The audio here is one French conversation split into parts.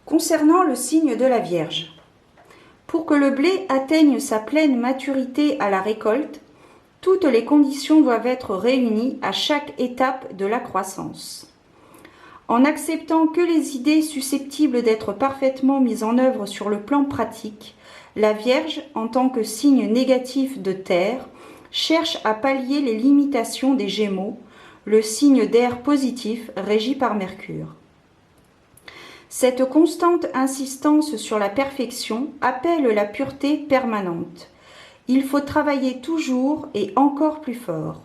Concernant le signe de la Vierge, pour que le blé atteigne sa pleine maturité à la récolte, toutes les conditions doivent être réunies à chaque étape de la croissance. En acceptant que les idées susceptibles d'être parfaitement mises en œuvre sur le plan pratique, la Vierge, en tant que signe négatif de terre, cherche à pallier les limitations des Gémeaux, le signe d'air positif régi par Mercure. Cette constante insistance sur la perfection appelle la pureté permanente. Il faut travailler toujours et encore plus fort.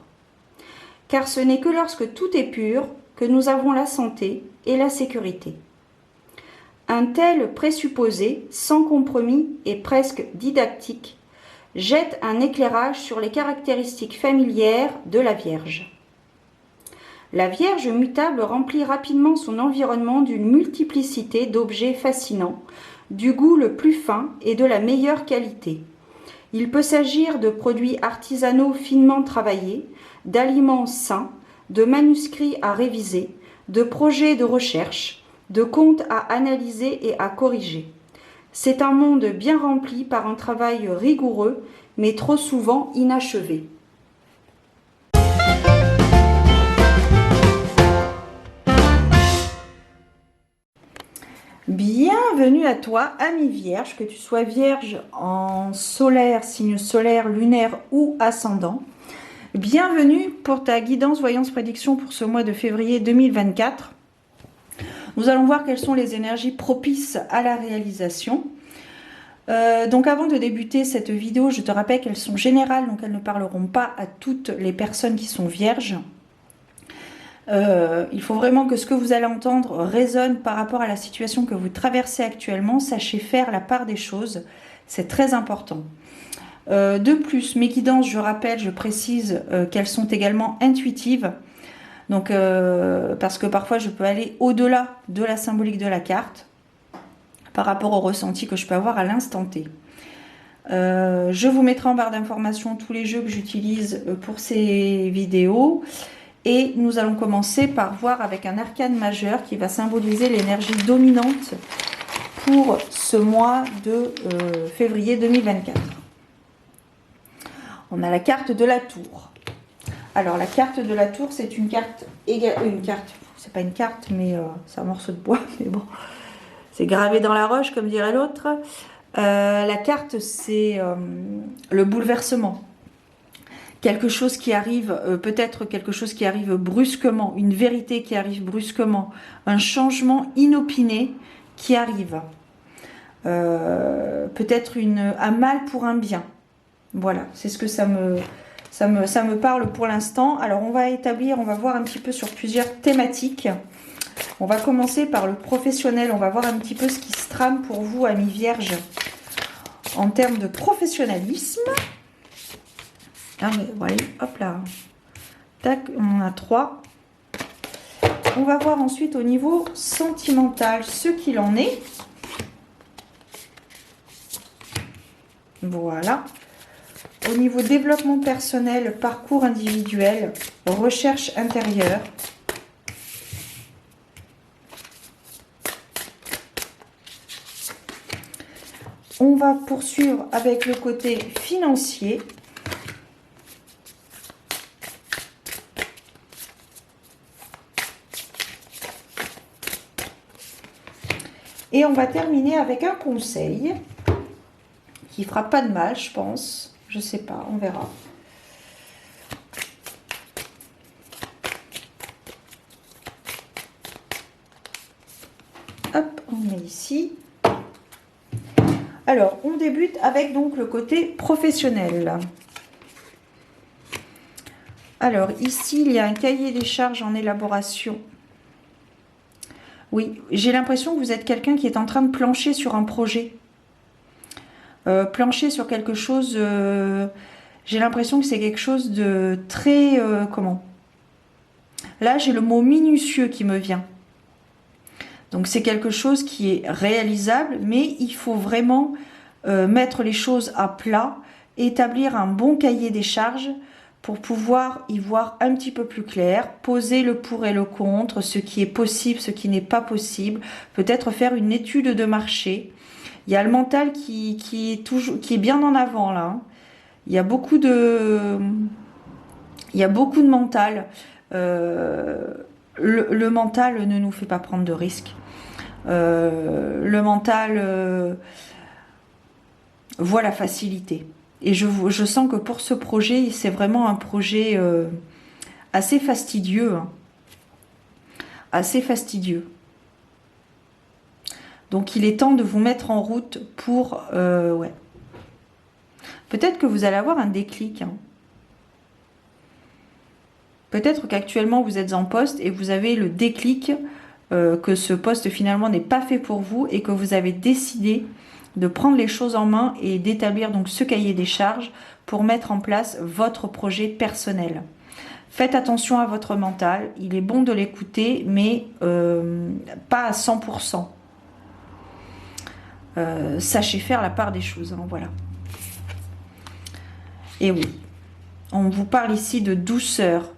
Car ce n'est que lorsque tout est pur que nous avons la santé et la sécurité. Un tel présupposé, sans compromis et presque didactique, jette un éclairage sur les caractéristiques familières de la Vierge. La Vierge mutable remplit rapidement son environnement d'une multiplicité d'objets fascinants, du goût le plus fin et de la meilleure qualité. Il peut s'agir de produits artisanaux finement travaillés, d'aliments sains, de manuscrits à réviser, de projets de recherche, de comptes à analyser et à corriger. C'est un monde bien rempli par un travail rigoureux, mais trop souvent inachevé. Bienvenue à toi, ami Vierge, que tu sois Vierge en solaire, signe solaire, lunaire ou ascendant. Bienvenue pour ta guidance, voyance, prédiction pour ce mois de février 2024. Nous allons voir quelles sont les énergies propices à la réalisation. Donc avant de débuter cette vidéo, je te rappelle qu'elles sont générales, donc elles ne parleront pas à toutes les personnes qui sont vierges. Il faut vraiment que ce que vous allez entendre résonne par rapport à la situation que vous traversez actuellement. Sachez faire la part des choses, c'est très important. De plus, mes guidances, je rappelle, je précise qu'elles sont également intuitives. Donc, parce que parfois je peux aller au-delà de la symbolique de la carte par rapport au ressenti que je peux avoir à l'instant T. Je vous mettrai en barre d'informations tous les jeux que j'utilise pour ces vidéos. Et nous allons commencer par voir avec un arcane majeur qui va symboliser l'énergie dominante pour ce mois de février 2024. On a la carte de la tour. Alors la carte de la tour, c'est une carte, c'est pas une carte, mais c'est un morceau de bois, mais bon, c'est gravé dans la roche, comme dirait l'autre. La carte, c'est le bouleversement. Quelque chose qui arrive, peut-être quelque chose qui arrive brusquement, une vérité qui arrive brusquement, un changement inopiné qui arrive. Peut-être un mal pour un bien. Voilà, c'est ce que ça me parle pour l'instant. Alors on va voir un petit peu sur plusieurs thématiques. On va commencer par le professionnel, on va voir un petit peu ce qui se trame pour vous, amis vierges, en termes de professionnalisme. Ah mais voilà, hop là. Tac, on en a 3. On va voir ensuite au niveau sentimental ce qu'il en est. Voilà. Au niveau développement personnel, parcours individuel, recherche intérieure. On va poursuivre avec le côté financier. Et on va terminer avec un conseil qui fera pas de mal, je pense. Je sais pas, on verra. Hop, on met ici. Alors, on débute avec donc le côté professionnel. Alors, ici, il y a un cahier des charges en élaboration. Oui, j'ai l'impression que vous êtes quelqu'un qui est en train de plancher sur un projet. Plancher sur quelque chose, j'ai l'impression que c'est quelque chose de très... comment? Là, j'ai le mot minutieux qui me vient. Donc, c'est quelque chose qui est réalisable, mais il faut vraiment mettre les choses à plat, établir un bon cahier des charges pour pouvoir y voir un petit peu plus clair, poser le pour et le contre, ce qui est possible, ce qui n'est pas possible, peut-être faire une étude de marché. Il y a le mental qui est bien en avant là. Il y a beaucoup de mental. Le mental ne nous fait pas prendre de risques. Le mental voit la facilité. Et je sens que pour ce projet, c'est vraiment un projet assez fastidieux. Hein. Assez fastidieux. Donc il est temps de vous mettre en route pour... ouais. Peut-être que vous allez avoir un déclic. Hein. Peut-être qu'actuellement vous êtes en poste et vous avez le déclic que ce poste finalement n'est pas fait pour vous et que vous avez décidé de prendre les choses en main et d'établir donc ce cahier des charges pour mettre en place votre projet personnel. Faites attention à votre mental, il est bon de l'écouter, mais pas à 100%. Sachez faire la part des choses, hein, voilà. Et oui, on vous parle ici de douceur.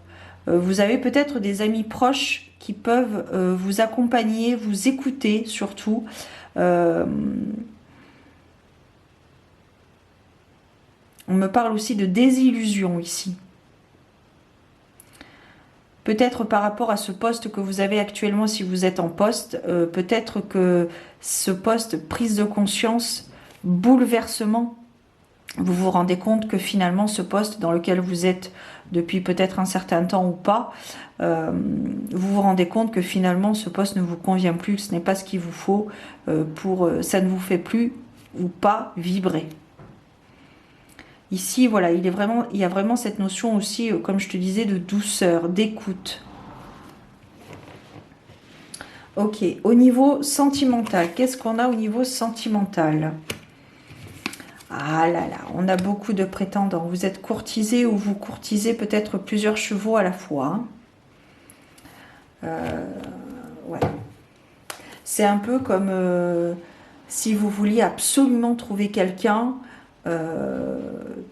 Vous avez peut-être des amis proches qui peuvent vous accompagner, vous écouter surtout. On me parle aussi de désillusion ici. Peut-être par rapport à ce poste que vous avez actuellement, si vous êtes en poste, peut-être que ce poste, prise de conscience, bouleversement, vous vous rendez compte que finalement ce poste dans lequel vous êtes depuis peut-être un certain temps ou pas, vous vous rendez compte que finalement ce poste ne vous convient plus, ce n'est pas ce qu'il vous faut, ça ne vous fait plus ou pas vibrer. Ici, voilà, il y a vraiment cette notion aussi, comme je te disais, de douceur, d'écoute. Ok, au niveau sentimental, qu'est-ce qu'on a au niveau sentimental? Ah là là, on a beaucoup de prétendants. Vous êtes courtisé ou vous courtisez peut-être plusieurs chevaux à la fois. Ouais. C'est un peu comme si vous vouliez absolument trouver quelqu'un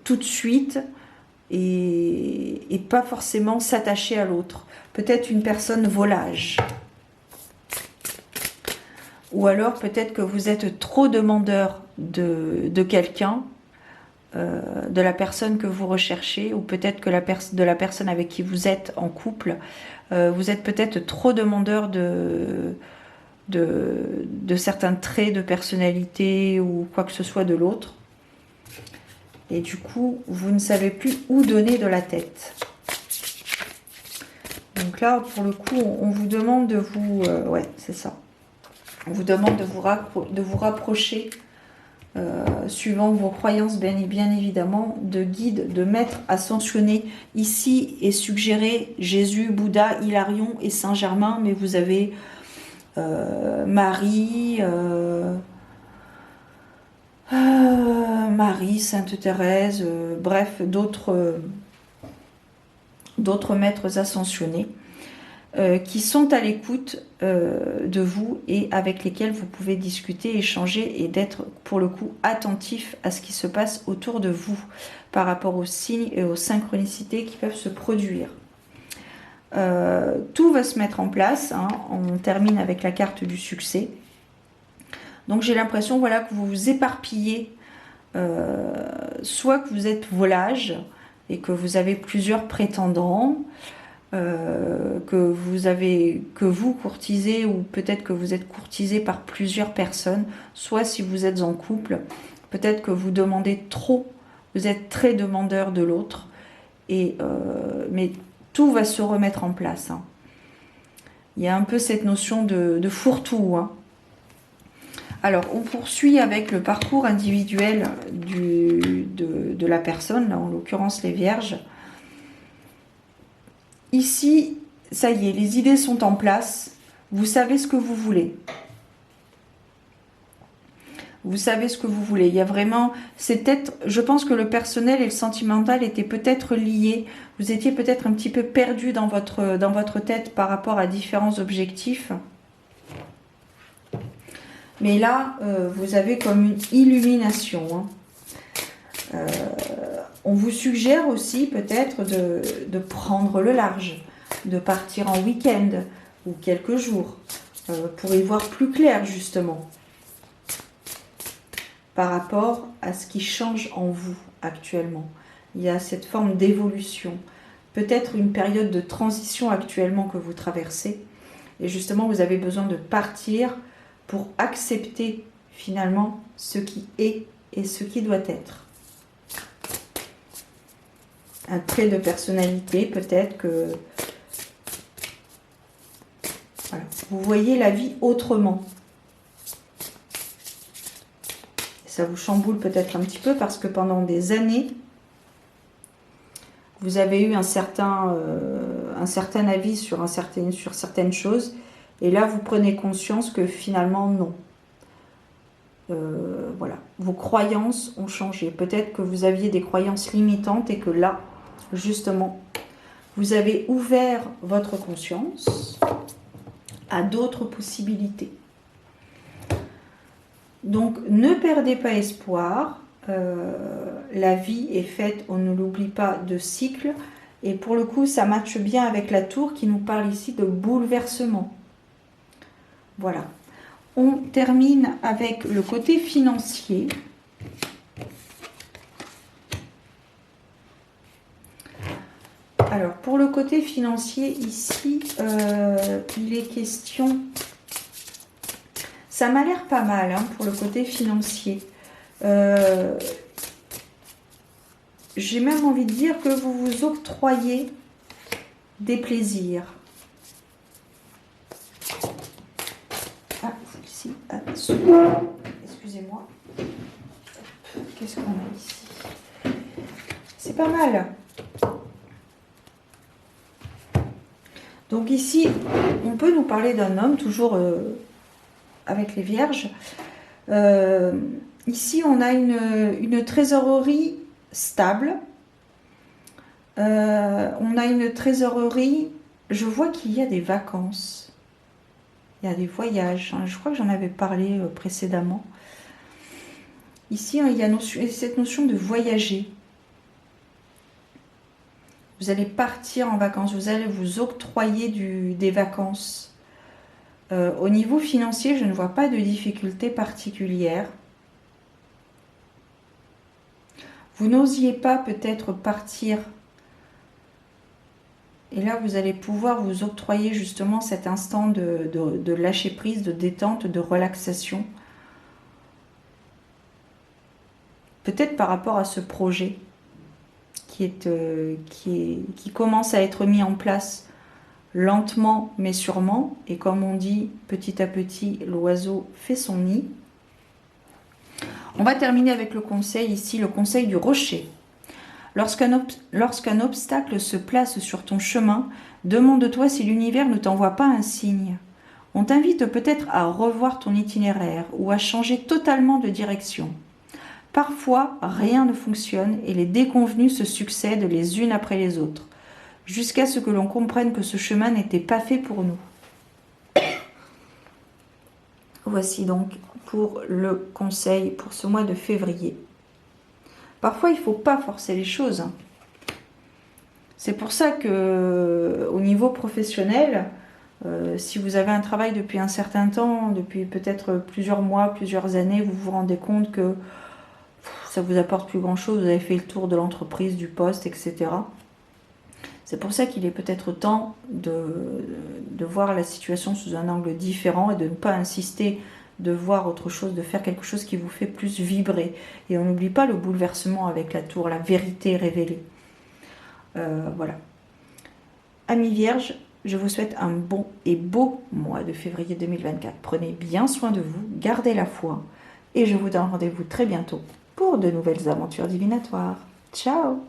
tout de suite et pas forcément s'attacher à l'autre. Peut-être une personne volage. Ou alors peut-être que vous êtes trop demandeur de quelqu'un, de la personne que vous recherchez, ou peut-être que de la personne avec qui vous êtes en couple. Vous êtes peut-être trop demandeur de certains traits de personnalité ou quoi que ce soit de l'autre. Et du coup, vous ne savez plus où donner de la tête. Donc là, pour le coup, on vous demande de vous... ouais, c'est ça. On vous demande de vous rapprocher, suivant vos croyances, bien évidemment, de guides, de maîtres ascensionnés. Ici est suggéré Jésus, Bouddha, Hilarion et Saint-Germain, mais vous avez Marie, Sainte Thérèse, bref, d'autres maîtres ascensionnés. Qui sont à l'écoute de vous et avec lesquels vous pouvez discuter, échanger et d'être pour le coup attentif à ce qui se passe autour de vous par rapport aux signes et aux synchronicités qui peuvent se produire. Tout va se mettre en place, hein. On termine avec la carte du succès. Donc j'ai l'impression, voilà, que vous vous éparpillez, soit que vous êtes volage et que vous avez plusieurs prétendants, que vous courtisez ou peut-être que vous êtes courtisé par plusieurs personnes, soit si vous êtes en couple, peut-être que vous demandez trop, vous êtes très demandeur de l'autre, mais tout va se remettre en place. Hein. Il y a un peu cette notion de fourre-tout. Hein. Alors, on poursuit avec le parcours individuel de la personne, là, en l'occurrence les vierges. Ici, ça y est, les idées sont en place. Vous savez ce que vous voulez. Vous savez ce que vous voulez. Il y a vraiment... je pense que le personnel et le sentimental étaient peut-être liés. Vous étiez peut-être un petit peu perdu dans votre tête par rapport à différents objectifs. Mais là, vous avez comme une illumination. Hein. On vous suggère aussi peut-être de prendre le large, de partir en week-end ou quelques jours pour y voir plus clair justement par rapport à ce qui change en vous actuellement. Il y a cette forme d'évolution, peut-être une période de transition actuellement que vous traversez et justement vous avez besoin de partir pour accepter finalement ce qui est et ce qui doit être. Un trait de personnalité, peut-être que voilà, vous voyez la vie autrement. Ça vous chamboule peut-être un petit peu parce que pendant des années, vous avez eu un certain avis sur certaines choses. Et là, vous prenez conscience que finalement, non. Voilà, vos croyances ont changé. Peut-être que vous aviez des croyances limitantes et que là, justement, vous avez ouvert votre conscience à d'autres possibilités. Donc, ne perdez pas espoir. La vie est faite, on ne l'oublie pas, de cycles. Et pour le coup, ça matche bien avec la tour qui nous parle ici de bouleversement. Voilà. On termine avec le côté financier. Alors, pour le côté financier, ici, il est question... Ça m'a l'air pas mal hein, pour le côté financier. J'ai même envie de dire que vous vous octroyez des plaisirs. Ah, ici, excusez-moi. Qu'est-ce qu'on a ici? C'est pas mal. Donc ici, on peut nous parler d'un homme, toujours avec les vierges. Ici, on a une trésorerie stable. On a une trésorerie, je vois qu'il y a des vacances. Il y a des voyages. Je crois que j'en avais parlé précédemment. Ici, il y a cette notion de voyager. Vous allez partir en vacances, vous allez vous octroyer des vacances. Au niveau financier, je ne vois pas de difficultés particulières. Vous n'osiez pas peut-être partir. Et là, vous allez pouvoir vous octroyer justement cet instant de lâcher prise, de détente, de relaxation. Peut-être par rapport à ce projet qui commence à être mis en place lentement mais sûrement. Et comme on dit, petit à petit, l'oiseau fait son nid. On va terminer avec le conseil ici, le conseil du rocher. Lorsqu'un obstacle se place sur ton chemin, demande-toi si l'univers ne t'envoie pas un signe. On t'invite peut-être à revoir ton itinéraire ou à changer totalement de direction. Parfois, rien ne fonctionne et les déconvenues se succèdent les unes après les autres, jusqu'à ce que l'on comprenne que ce chemin n'était pas fait pour nous. Voici donc pour le conseil pour ce mois de février. Parfois, il ne faut pas forcer les choses. C'est pour ça que, au niveau professionnel, si vous avez un travail depuis un certain temps, depuis peut-être plusieurs mois, plusieurs années, vous vous rendez compte que ça vous apporte plus grand-chose, vous avez fait le tour de l'entreprise, du poste, etc. C'est pour ça qu'il est peut-être temps de voir la situation sous un angle différent et de ne pas insister, de voir autre chose, de faire quelque chose qui vous fait plus vibrer. Et on n'oublie pas le bouleversement avec la tour, la vérité révélée. Voilà. Amis vierges, je vous souhaite un bon et beau mois de février 2024. Prenez bien soin de vous, gardez la foi et je vous donne rendez-vous très bientôt pour de nouvelles aventures divinatoires. Ciao!